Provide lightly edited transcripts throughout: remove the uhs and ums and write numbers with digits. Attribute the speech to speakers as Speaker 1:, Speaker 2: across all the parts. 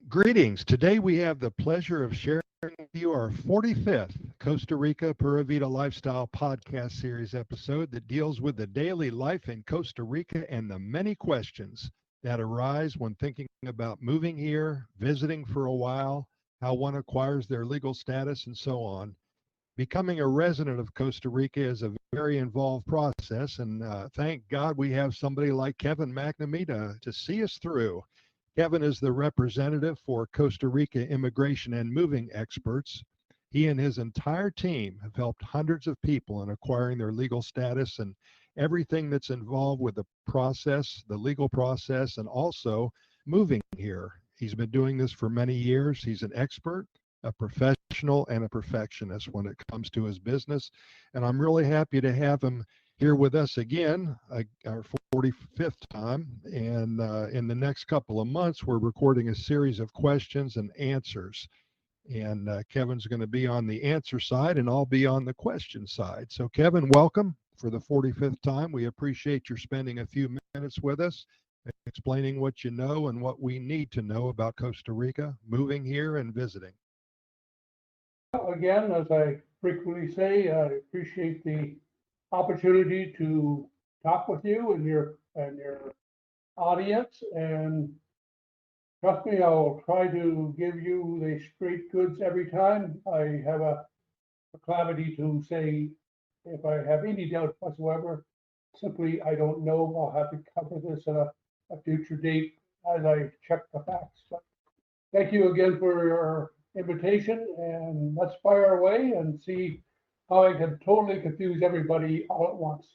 Speaker 1: Greetings. Today we have the pleasure of sharing with you our 45th Costa Rica Pura Vida Lifestyle podcast series episode that deals with the daily life in Costa Rica and the many questions that arise when thinking about moving here, visiting for a while, how one acquires their legal status, and so on. Becoming a resident of Costa Rica is a very involved process, and thank God we have somebody like Kevin McNamee to see us through. Kevin is the representative for Costa Rica immigration and moving experts. He and his entire team have helped hundreds of people in acquiring their legal status and everything that's involved with the process, the legal process, and also moving here. He's been doing this for many years. He's an expert, a professional, and a perfectionist when it comes to his business. And I'm really happy to have him here with us again, our 45th time. And in the next couple of months, we're recording a series of questions and answers. And Kevin's going to be on the answer side, and I'll be on the question side. So, Kevin, welcome for the 45th time. We appreciate your spending a few minutes with us, explaining what you know and what we need to know about Costa Rica, moving here and visiting.
Speaker 2: Again, as I frequently say, I appreciate the opportunity to talk with you and your audience, and trust me, I'll try to give you the straight goods every time. I have a proclivity to say, if I have any doubt whatsoever, simply I don't know. I'll have to cover this at a future date as I check the facts. But thank you again for your invitation, and let's fire away and see how I can totally confuse everybody all at once.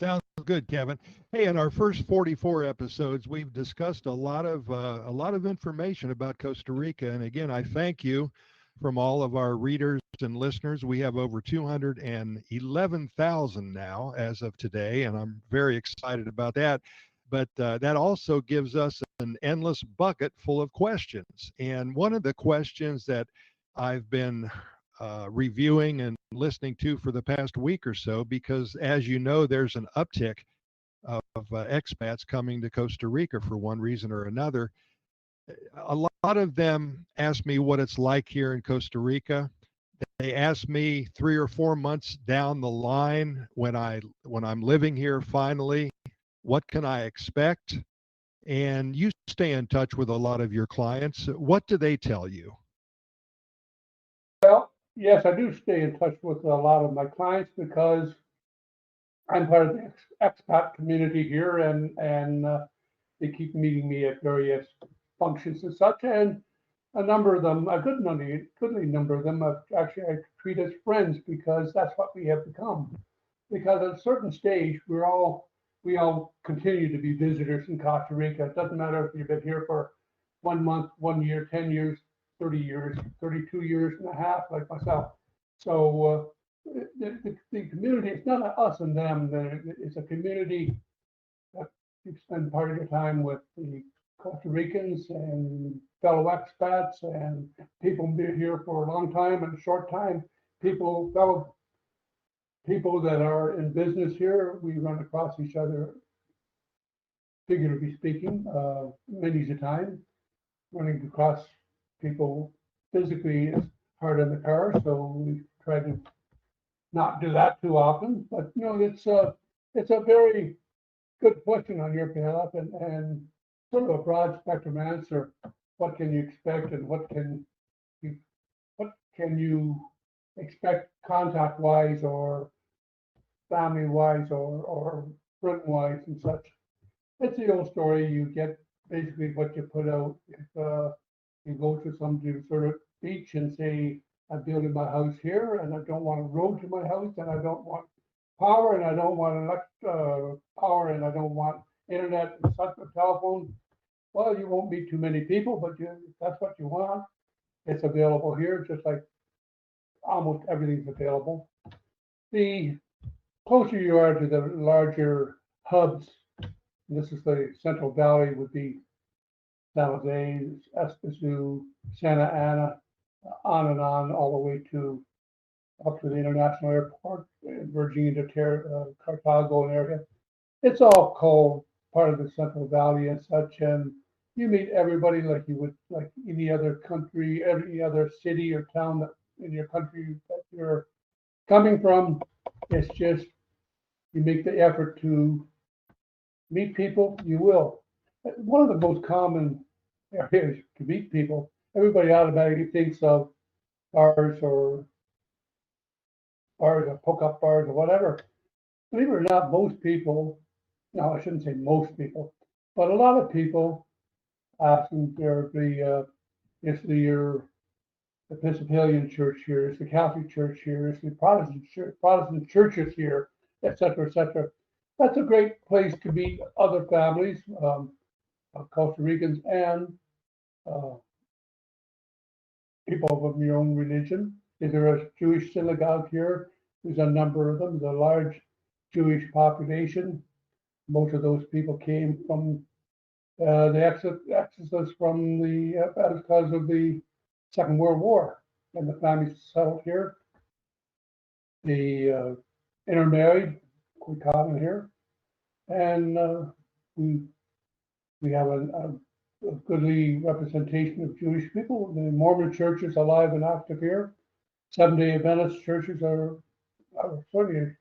Speaker 1: Sounds good, Kevin. Hey, in our first 44 episodes, we've discussed a lot of information about Costa Rica. And again, I thank you from all of our readers and listeners. We have over 211,000 now as of today, and I'm very excited about that. But that also gives us an endless bucket full of questions. And one of the questions that I've been reviewing and listening to for the past week or so, because as you know, there's an uptick of expats coming to Costa Rica for one reason or another. A lot of them ask me what it's like here in Costa Rica. They ask me 3 or 4 months down the line when I'm living here finally, what can I expect? And you stay in touch with a lot of your clients. What do they tell you?
Speaker 2: Well, yes, I do stay in touch with a lot of my clients because I'm part of the expat community here, and they keep meeting me at various functions and such. And a number of them, a goodly number of them, I treat as friends because that's what we have become. Because at a certain stage, we all continue to be visitors in Costa Rica. It doesn't matter if you've been here for 1 month, 1 year, 10 years, 30 years, 32 years and a half, like myself. So the community, it's not us and them. It's a community that you spend part of your time with the Costa Ricans and fellow expats and people been here for a long time and a short time. Fellow people that are in business here, we run across each other, figuratively speaking, many a time. Running across people physically is hard in the car, so we try to not do that too often. But it's a very good question on your behalf, and sort of a broad spectrum answer. What can you expect, and what can you expect contact wise or family wise or friend wise and such? It's the old story. You get basically what you put out. If you go to some sort of beach and say, I'm building my house here and I don't want a road to my house, and I don't want power, and I don't want power, and I don't want internet and such a telephone. Well, you won't meet too many people, but if that's what you want, it's available here, just like almost everything's available. The closer you are to the larger hubs, this is the Central Valley, would be San Jose, Escazú, Santa Ana, on and on, all the way up to the international airport, merging into Cartago area. It's all called part of the Central Valley and such, and you meet everybody like you would like any other country, every other city or town that in your country that you're coming from. It's just you make the effort to meet people, you will. One of the most common areas to meet people, everybody automatically thinks of bars or hook-up bars or whatever. Believe it or not, most people, no, I shouldn't say most people, but a lot of people ask them, is the Episcopalian church here, is the Catholic church here, is the Protestant churches here, et cetera, et cetera. That's a great place to meet other families, of Costa Ricans and uh, people of your own religion. Is there a Jewish synagogue here? There's a number of them. There's a large Jewish population. Most of those people came from the exodus from because of the Second World War, and the families settled here. The intermarried, quite common here, and we have a goodly representation of Jewish people. The Mormon church is alive and active here. Seventh-day Adventist churches are certainly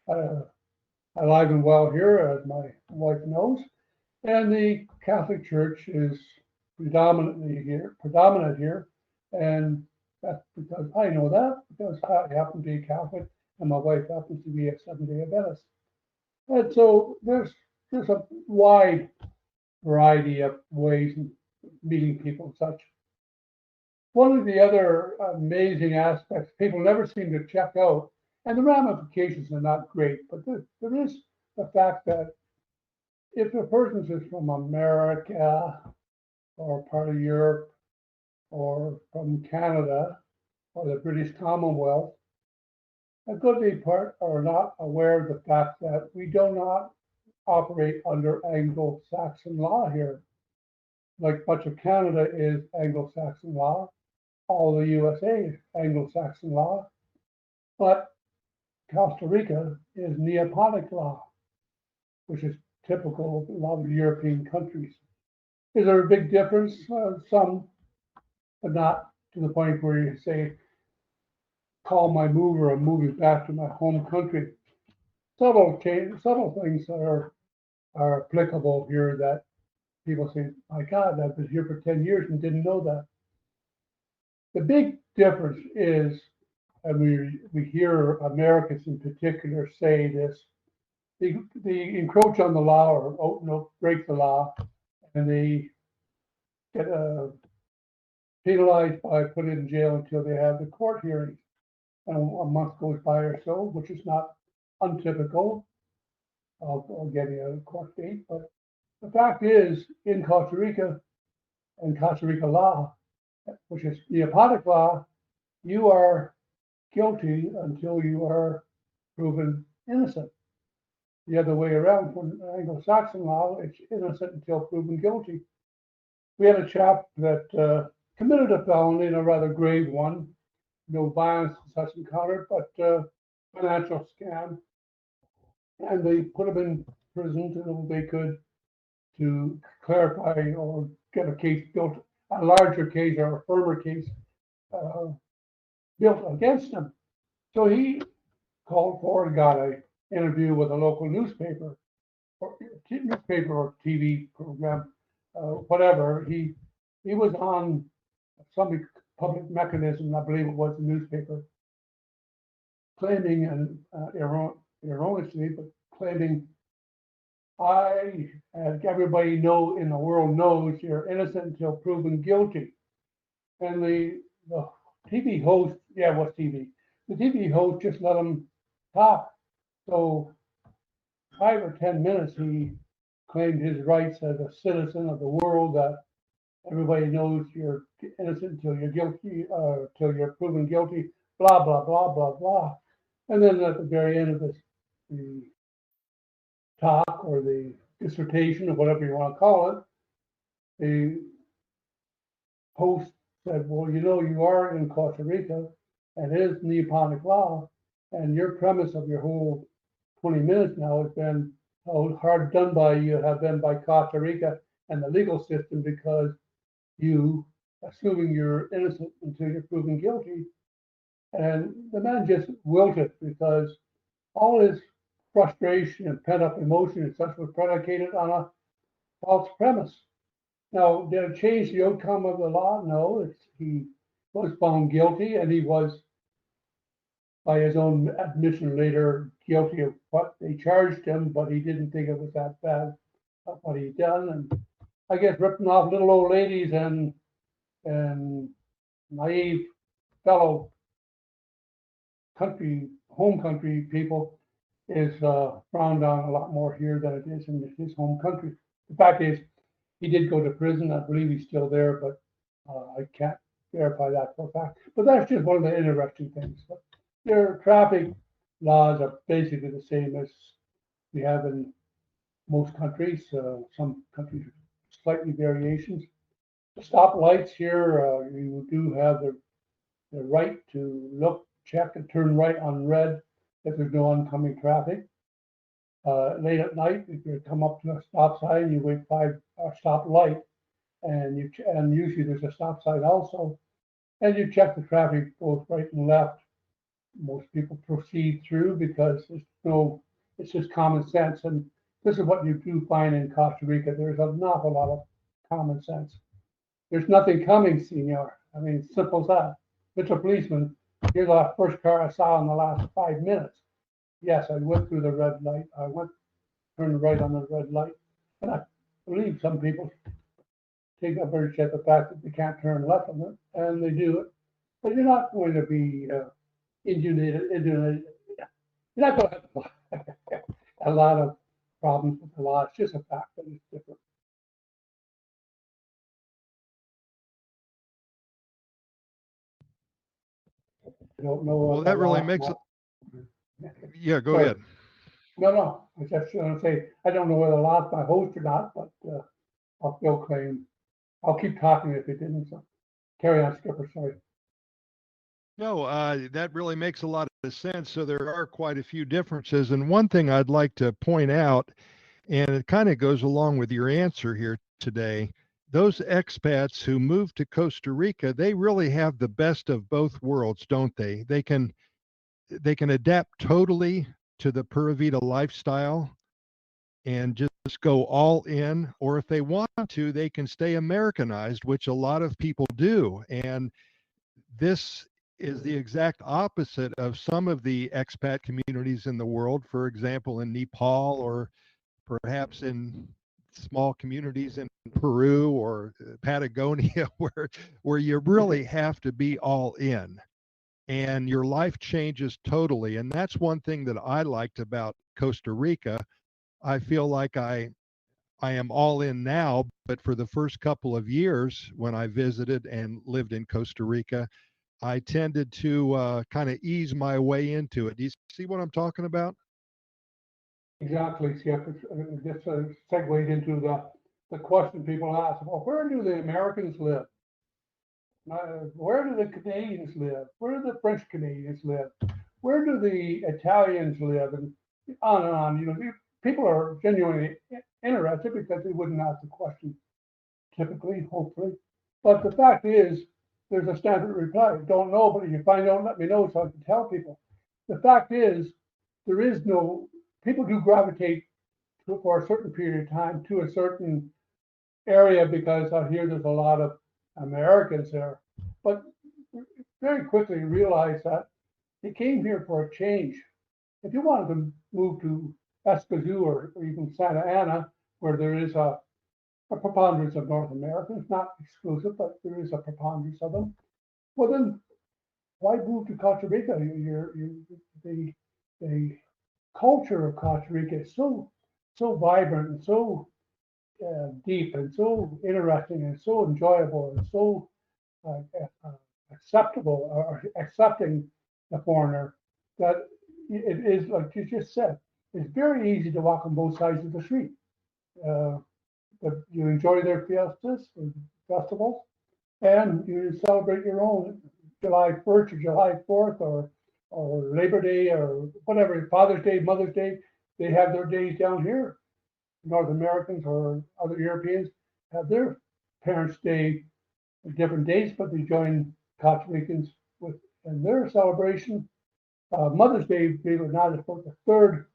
Speaker 2: alive and well here, as my wife knows. And the Catholic Church is predominant here. And that's because I know that, because I happen to be Catholic and my wife happens to be a Seventh-day Adventist. And so there's a wide variety of ways of meeting people and such. One of the other amazing aspects people never seem to check out, and the ramifications are not great, but there is the fact that if a person is from America or part of Europe or from Canada or the British Commonwealth, a goodly part are not aware of the fact that we do not operate under Anglo-Saxon law here. Like much of Canada is Anglo-Saxon law, all the USA is Anglo-Saxon law, but Costa Rica is Neapolitan law, which is typical of a lot of European countries. Is there a big difference? Some, but not to the point where you say, call my mover, I'm moving back to my home country. Subtle things are applicable here that people say, my God, I've been here for 10 years and didn't know that. The big difference is, and we hear Americans in particular say this, they encroach on the law or break the law, and they get penalized by put in jail until they have the court hearings. And a month goes by or so, which is not untypical of getting a court date. But the fact is, in Costa Rica and Costa Rica law, which is Neapolitan law, you are guilty until you are proven innocent. The other way around, from Anglo-Saxon law, it's innocent until proven guilty. We had a chap that committed a felony, and a rather grave one, no violence and such encountered, but financial scam. And they put him in prison until they could to clarify or get a case built, a larger case or a firmer case built against him. So he called for and got an interview with a local newspaper or TV program, whatever. He was on some public mechanism, I believe it was the newspaper, claiming, and erroneously, but claiming, as everybody in the world knows, you're innocent until proven guilty. And the TV host, yeah, it was TV. The TV host just let him talk. So 5 or 10 minutes, he claimed his rights as a citizen of the world, that everybody knows you're innocent until you're guilty, till you're proven guilty, blah, blah, blah, blah, blah. And then at the very end of this, the talk or the dissertation or whatever you want to call it, the host said, well, you are in Costa Rica and it is Neapolitan law, and your premise of your whole 20 minutes now has been how hard done by you have been by Costa Rica and the legal system because you, assuming you're innocent until you're proven guilty. And the man just wilted because all his frustration and pent-up emotion and such was predicated on a false premise. Now, did it change the outcome of the law? No, he was found guilty, and he was, by his own admission later, guilty of what they charged him, but he didn't think it was that bad of what he'd done. And I guess ripping off little old ladies and naive fellow home country people is frowned on a lot more here than it is in his home country. The fact is, he did go to prison. I believe he's still there, but I can't verify that for a fact. But that's just one of the interesting things. But their traffic laws are basically the same as we have in most countries. Some countries slightly variations. The stop lights here, you do have the right to look, check, and turn right on red if there's no oncoming traffic. Late at night, if you come up to a stop sign, you wait stop light, and usually there's a stop sign also, and you check the traffic both right and left. Most people proceed through because it's just common sense, and this is what you do find in Costa Rica. There's an awful lot of common sense. There's nothing coming, senor. I mean, simple as that. Mr. Policeman, here's the first car I saw in the last 5 minutes. Yes, I went through the red light. Turned right on the red light. And I believe some people take advantage of the fact that they can't turn left on it, and they do it. But you're not going to be inundated. You're not going to have a lot of problems with the law. It's just a fact that it's different. I don't know.
Speaker 1: Well, that really makes it. Yeah, go ahead.
Speaker 2: No. I was just going to say, I don't know whether I lost my host or not, but I'll still claim. I'll keep talking if it didn't. So carry on, Skipper. Sorry.
Speaker 1: No, that really makes a lot of sense. So there are quite a few differences. And one thing I'd like to point out, and it kind of goes along with your answer here today, those expats who move to Costa Rica, they really have the best of both worlds, don't they? They can adapt totally to the Pura Vida lifestyle and just go all in, or if they want to, they can stay Americanized, which a lot of people do. And this is the exact opposite of some of the expat communities in the world, for example, in Nepal, or perhaps in small communities in Peru or Patagonia, where you really have to be all in and your life changes totally. And that's one thing that I liked about Costa Rica. I feel like I am all in now, but for the first couple of years when I visited and lived in Costa Rica, I tended to kind of ease my way into it. Do you see what I'm talking about?
Speaker 2: Exactly. See, this segues into the question people ask: well, where do the Americans live? Where do the Canadians live? Where do the French Canadians live? Where do the Italians live? And on and on. You know, people are genuinely interested because they wouldn't ask the question typically, hopefully. But the fact is, there's a standard reply. Don't know, but if you find out, let me know so I can tell people. The fact is, there is no, people do gravitate for a certain period of time to a certain area because out here there's a lot of Americans there. But very quickly realize that they came here for a change. If you wanted to move to Escazú or even Santa Ana, where there is a preponderance of North Americans, not exclusive, but there is a preponderance of them. Well, then why move to Costa Rica? The culture of Costa Rica is so vibrant and so deep and so interesting and so enjoyable and so acceptable or accepting the foreigner that it is, like you just said, it's very easy to walk on both sides of the street. You enjoy their fiestas or festivals, and you celebrate your own July 1st or July 4th or Labor Day or whatever, Father's Day, Mother's Day. They have their days down here. North Americans or other Europeans have their Parents' Day at different dates, but they join Costa Ricans in their celebration. Mother's Day, believe it or not, is about the third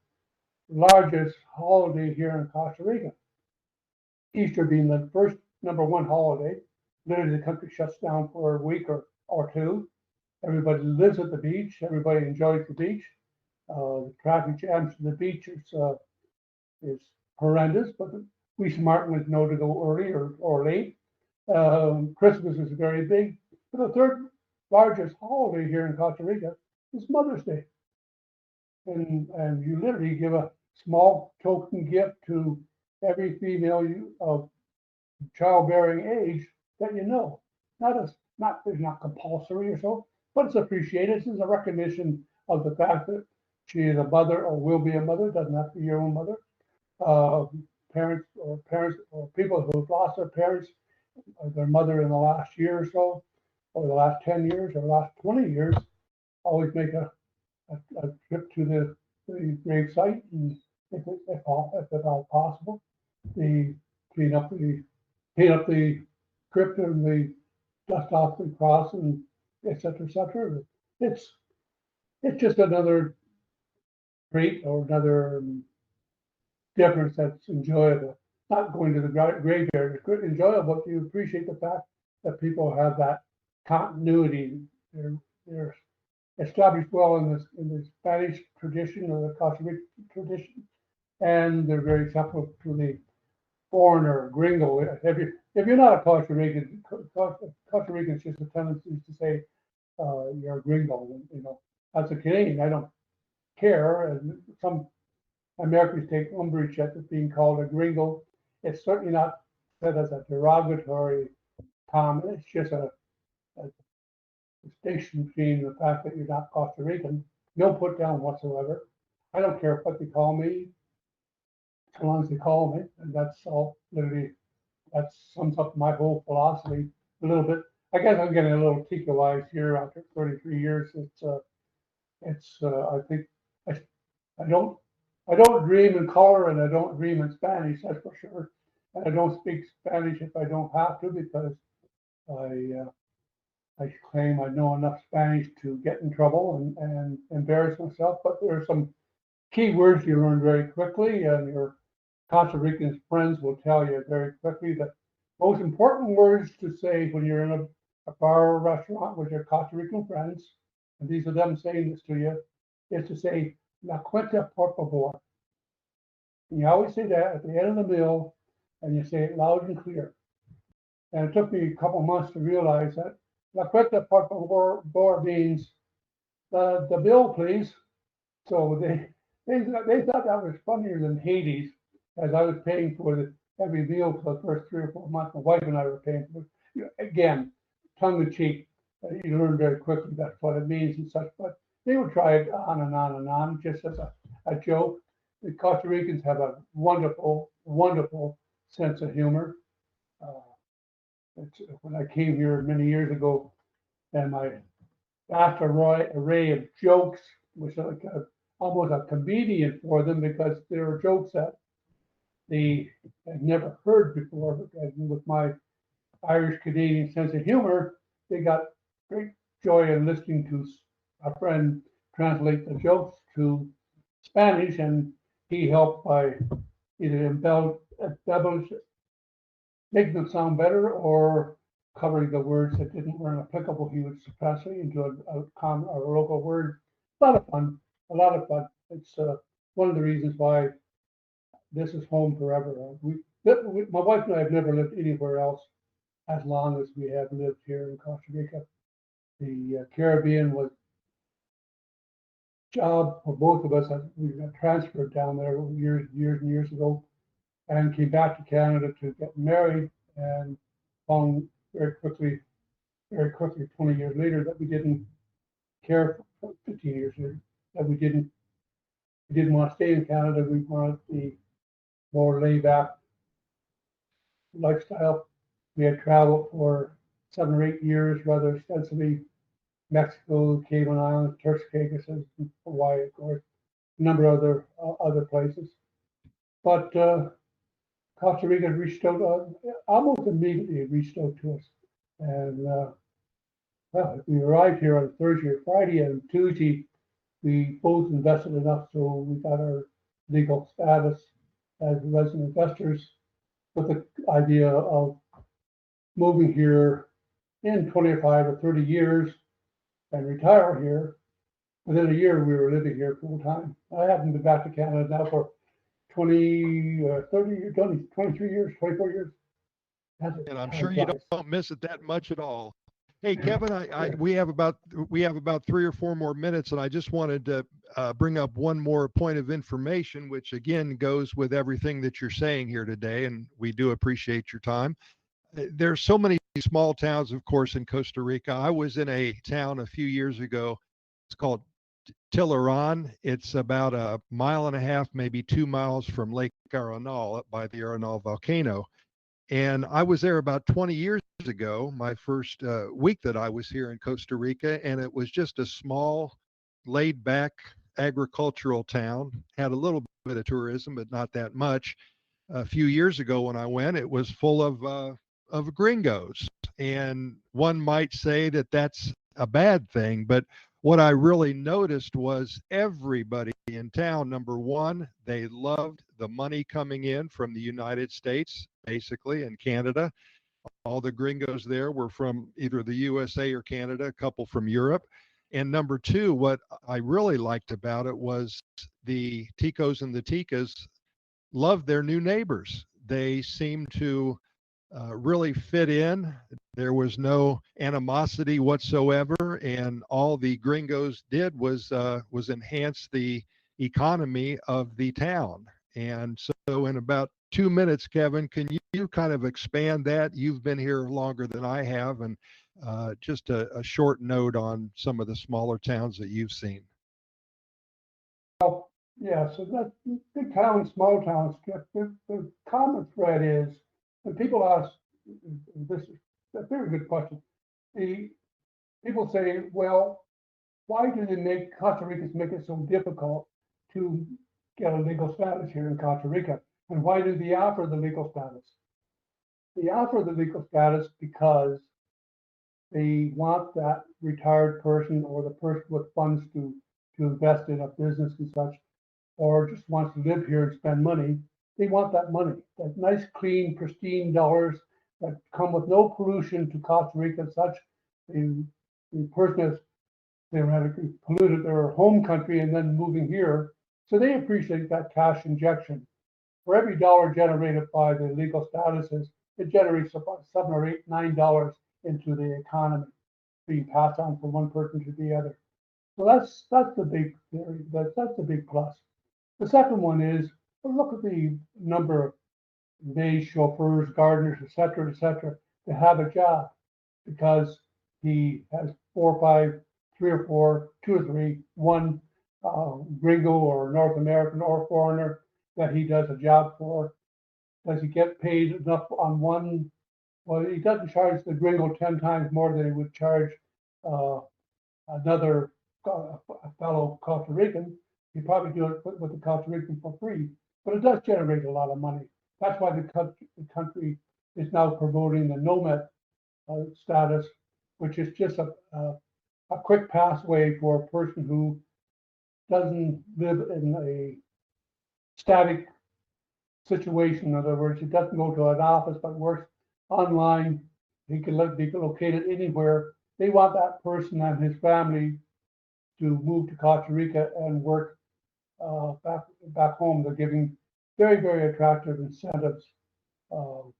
Speaker 2: largest holiday here in Costa Rica. Easter being the first number one holiday. Literally, the country shuts down for a week or two. Everybody lives at the beach. Everybody enjoys the beach. The traffic jams to the beach is horrendous, but we smart ones know to go early or late. Christmas is very big. But the third largest holiday here in Costa Rica is Mother's Day. And you literally give a small token gift to every female of childbearing age that you know. It's not compulsory or so, but it's appreciated. This is a recognition of the fact that she is a mother or will be a mother. Doesn't have to be your own mother. Parents or people who have lost their parents or their mother in the last year or so, or the last 10 years or last 20 years, always make a trip to the grave site, and if at all possible, the clean up the crypt and the dust off the cross and et cetera, et cetera. It's just another trait or another difference that's enjoyable. Not going to the graveyard is enjoyable. You appreciate the fact that people have that continuity. They're established well in the Spanish tradition or the Costa Rican tradition, and they're very acceptable to the foreigner, gringo. If you're not a Costa Rican, Costa Rican is just a tendency to say you're a gringo. You know, as a Canadian, I don't care, and some Americans take umbrage at it being called a gringo. It's certainly not said as a derogatory comment. It's just a distinction between the fact that you're not Costa Rican. No put down whatsoever. I don't care what they call me, as long as they call me, and that's all. Literally, that sums up my whole philosophy a little bit. I guess I'm getting a little tica-wise here after 33 years. I think I don't dream in color, and I don't dream in Spanish, that's for sure. And I don't speak Spanish if I don't have to, because I claim I know enough Spanish to get in trouble and embarrass myself. But there are some key words you learn very quickly, and your Costa Rican friends will tell you very quickly that most important words to say when you're in a bar or restaurant with your Costa Rican friends, and these are them saying this to you, is to say "La cuenta, por favor." And you always say that at the end of the meal, and you say it loud and clear. And it took me a couple months to realize that "La cuenta, por favor" means the bill, please. So they thought that was funnier than Hades, as I was paying for every meal for the first 3 or 4 months. My wife and I were paying for it. You know, again, tongue in cheek. You learn very quickly that's what it means and such. But they would try it on and on and on, just as a joke. The Costa Ricans have a wonderful, wonderful sense of humor. When I came here many years ago, and my vast array of jokes was like almost a comedian for them, because there were jokes that they had never heard before. But with my Irish Canadian sense of humor, they got great joy in listening to a friend translate the jokes to Spanish, and he helped by either embellish, making them sound better, or covering the words that weren't applicable. He would suppress it into a local word. A lot of fun. A lot of fun. It's one of the reasons why this is home forever. My wife and I have never lived anywhere else as long as we have lived here in Costa Rica. The Caribbean was a job for both of us. We got transferred down there years and years ago, and came back to Canada to get married, and found very quickly, 20 years later, that we didn't care, 15 years later, that we didn't want to stay in Canada. We wanted the more laid back lifestyle. We had traveled for 7 or 8 years, rather extensively, Mexico, Cayman Islands, Turks and Caicos, and Hawaii, of course, a number of other places. But Costa Rica reached out, almost immediately reached out to us. And well, we arrived here on Thursday or Friday, and Tuesday we both invested enough so we got our legal status as resident investors with the idea of moving here in 25 or 30 years and retire here. Within a year, we were living here full time. I haven't been back to Canada now for 20, 30, 20, 23 years, 24 years.
Speaker 1: And I'm sure you don't miss it that much at all. Hey, Kevin, we have about 3 or 4 more minutes, and I just wanted to bring up one more point of information, which again goes with everything that you're saying here today, and we do appreciate your time. There's so many small towns, of course, in Costa Rica. I was in a town a few years ago. It's called Tiburon. It's about 1.5 miles, maybe 2 miles from Lake Arenal, up by the Arenal volcano. And I was there about 20 years ago, my first week that I was here in Costa Rica, and it was just a small, laid-back agricultural town. Had a little bit of tourism, but not that much. A few years ago when I went, it was full of gringos. And one might say that that's a bad thing, but what I really noticed was everybody in town, number one, they loved the money coming in from the United States, basically, and Canada. All the gringos there were from either the USA or Canada, a couple from Europe. And number two, what I really liked about it was the Ticos and the Ticas loved their new neighbors. They seemed to really fit in. There was no animosity whatsoever, and all the gringos did was enhance the economy of the town. And so in about 2 minutes, Kevin, can you kind of expand that? You've been here longer than I have, and just a short note on some of the smaller towns that you've seen.
Speaker 2: Well, yeah, so that big towns, small towns, the common thread is, when people ask, this is a very good question. The people say, well, why do they make Costa Ricans make it so difficult to get a legal status here in Costa Rica? And why do they offer the legal status? They offer the legal status because they want that retired person or the person with funds to invest in a business and such, or just wants to live here and spend money. They want that money, that nice, clean, pristine dollars that come with no pollution to Costa Rica and such. The person has theoretically polluted their home country and then moving here. So they appreciate that cash injection. For every dollar generated by the legal statuses, it generates about $7 or $8, $9 into the economy, being passed on from one person to the other. So that's the big theory. That's the big plus. The second one is, look at the number of day chauffeurs, gardeners, et cetera, to have a job because he has 4 or 5, 3 or 4, 2 or 3, one gringo or North American or foreigner that he does a job for. Does he get paid enough on one? Well, he doesn't charge the gringo 10 times more than he would charge another fellow Costa Rican. He'd probably do it with the Costa Rican for free, but it does generate a lot of money. That's why the country is now promoting the nomad status, which is just a quick pathway for a person who doesn't live in a static situation. In other words, he doesn't go to an office but works online. He can be located anywhere. They want that person and his family to move to Costa Rica and work back home. They're giving very, very attractive incentives. I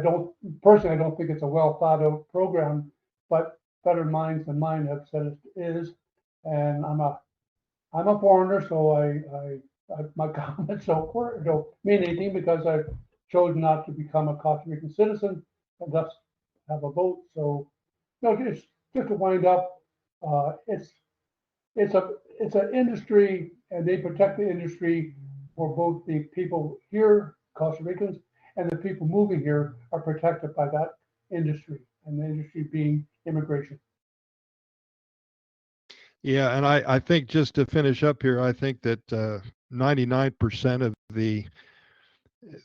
Speaker 2: don't think it's a well thought out program, but better minds than mine have said it is. And I'm a foreigner, so my comments don't mean anything because I've chosen not to become a Costa Rican citizen and thus have a vote. So, just to wind up, it's an industry, and they protect the industry for both the people here, Costa Ricans, and the people moving here are protected by that industry, and the industry being immigration.
Speaker 1: Yeah, and I think just to finish up here, I think that 99% of the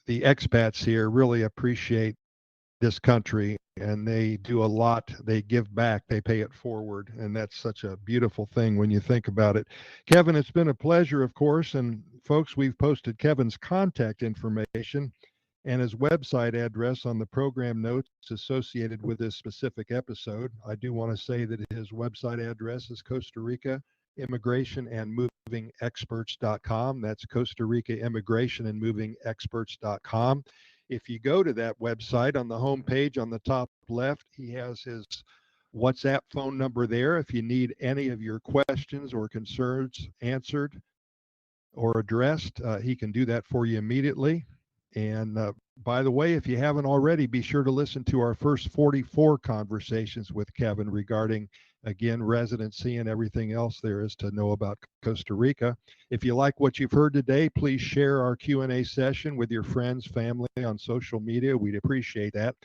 Speaker 1: the expats here really appreciate this country, and they do a lot. They give back, they pay it forward, and that's such a beautiful thing when you think about it. Kevin, it's been a pleasure, of course, and folks, we've posted Kevin's contact information and his website address on the program notes associated with this specific episode. I do want to say that his website address is Costa Rica Immigration and Moving Experts.com. That's Costa Rica Immigration and Moving Experts.com. If you go to that website, on the home page on the top left, he has his WhatsApp phone number there. If you need any of your questions or concerns answered or addressed, he can do that for you immediately. And by the way, if you haven't already, be sure to listen to our first 44 conversations with Kevin regarding, again, residency and everything else there is to know about Costa Rica. If you like what you've heard today, please share our Q&A session with your friends, family on social media. We'd appreciate that.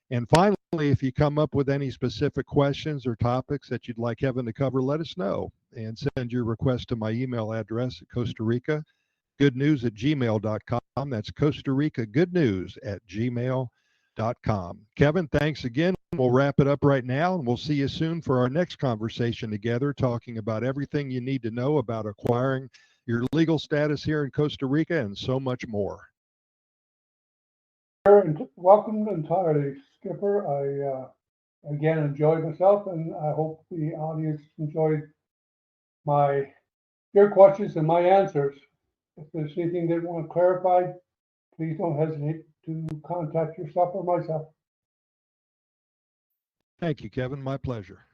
Speaker 1: And finally, if you come up with any specific questions or topics that you'd like Kevin to cover, let us know and send your request to my email address at Costa Rica goodnews@gmail.com. That's Costa Rica goodnews@gmail.com. Kevin, thanks again. We'll wrap it up right now, and we'll see you soon for our next conversation together, talking about everything you need to know about acquiring your legal status here in Costa Rica and so much more.
Speaker 2: Welcome entirely, Skipper. I again enjoyed myself, and I hope the audience enjoyed your questions and my answers. If there's anything they want clarified, please don't hesitate to contact yourself or myself.
Speaker 1: Thank you, Kevin. My pleasure.